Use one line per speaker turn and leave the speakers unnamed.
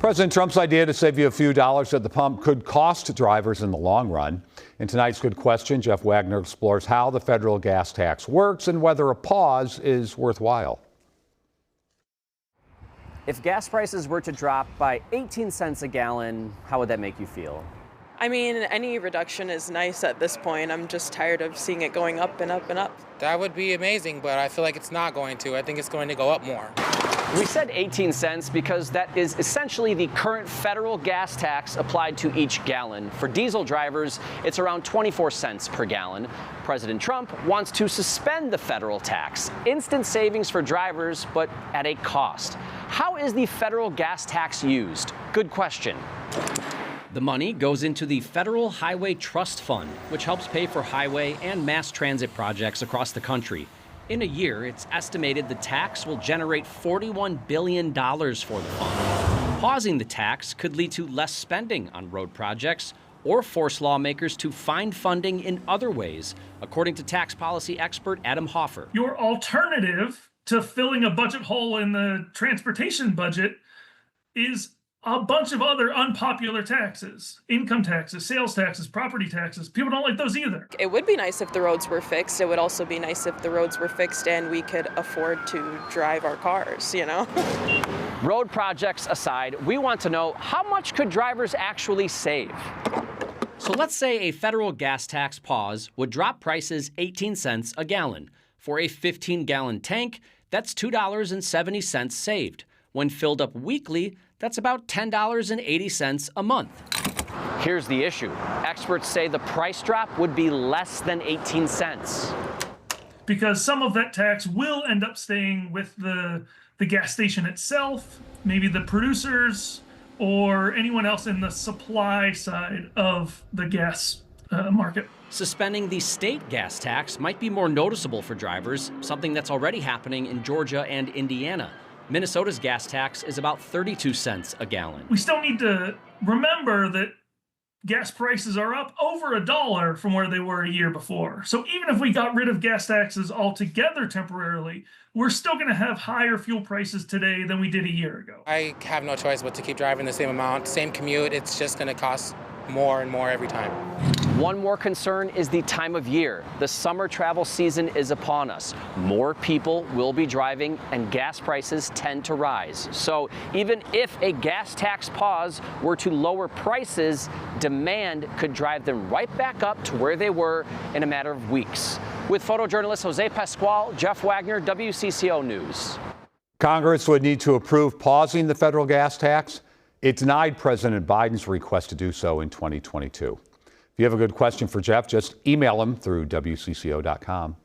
President Trump's idea to save you a few dollars at the pump could cost drivers in the long run. In tonight's Good Question, Jeff Wagner explores how the federal gas tax works and whether a pause is worthwhile.
If gas prices were to drop by 18 cents a gallon, how would that make you feel?
I mean, any reduction is nice at this point. I'm just tired of seeing it going up and up and up.
That would be amazing, but I feel like it's not going to. I think it's going to go up more.
We said 18 cents because that is essentially the current federal gas tax applied to each gallon. For diesel drivers, it's around 24 cents per gallon. President Trump wants to suspend the federal tax. Instant savings for drivers, but at a cost. How is the federal gas tax used? Good question. The money goes into the Federal Highway Trust Fund, which helps pay for highway and mass transit projects across the country. In a year, it's estimated the tax will generate $41 billion for the fund. Pausing the tax could lead to less spending on road projects or force lawmakers to find funding in other ways, according to tax policy expert Adam Hoffer.
Your alternative to filling a budget hole in the transportation budget is a bunch of other unpopular taxes, income taxes, sales taxes, property taxes. People don't like those either.
It would be nice if the roads were fixed. It would also be nice if the roads were fixed and we could afford to drive our cars, you know?
Road projects aside, we want to know how much could drivers actually save? So let's say a federal gas tax pause would drop prices 18 cents a gallon. For a 15-gallon tank, that's $2.70 saved. When filled up weekly, that's about $10.80 a month. Here's the issue. Experts say the price drop would be less than 18 cents.
Because some of that tax will end up staying with the gas station itself, maybe the producers, or anyone else in the supply side of the gas market.
Suspending the state gas tax might be more noticeable for drivers, something that's already happening in Georgia and Indiana. Minnesota's gas tax is about 32 cents a gallon.
We still need to remember that gas prices are up over $1 from where they were a year before. So even if we got rid of gas taxes altogether temporarily, we're still going to have higher fuel prices today than we did a year ago.
I have no choice but to keep driving the same amount, same commute. It's just going to cost more and more every time.
One more concern is the time of year. The summer travel season is upon us. More people will be driving and gas prices tend to rise. So even if a gas tax pause were to lower prices, demand could drive them right back up to where they were in a matter of weeks. With photojournalist Jose Pascual, Jeff Wagner, WCCO News.
Congress would need to approve pausing the federal gas tax. It denied President Biden's request to do so in 2022. If you have a good question for Jeff, just email him through WCCO.com.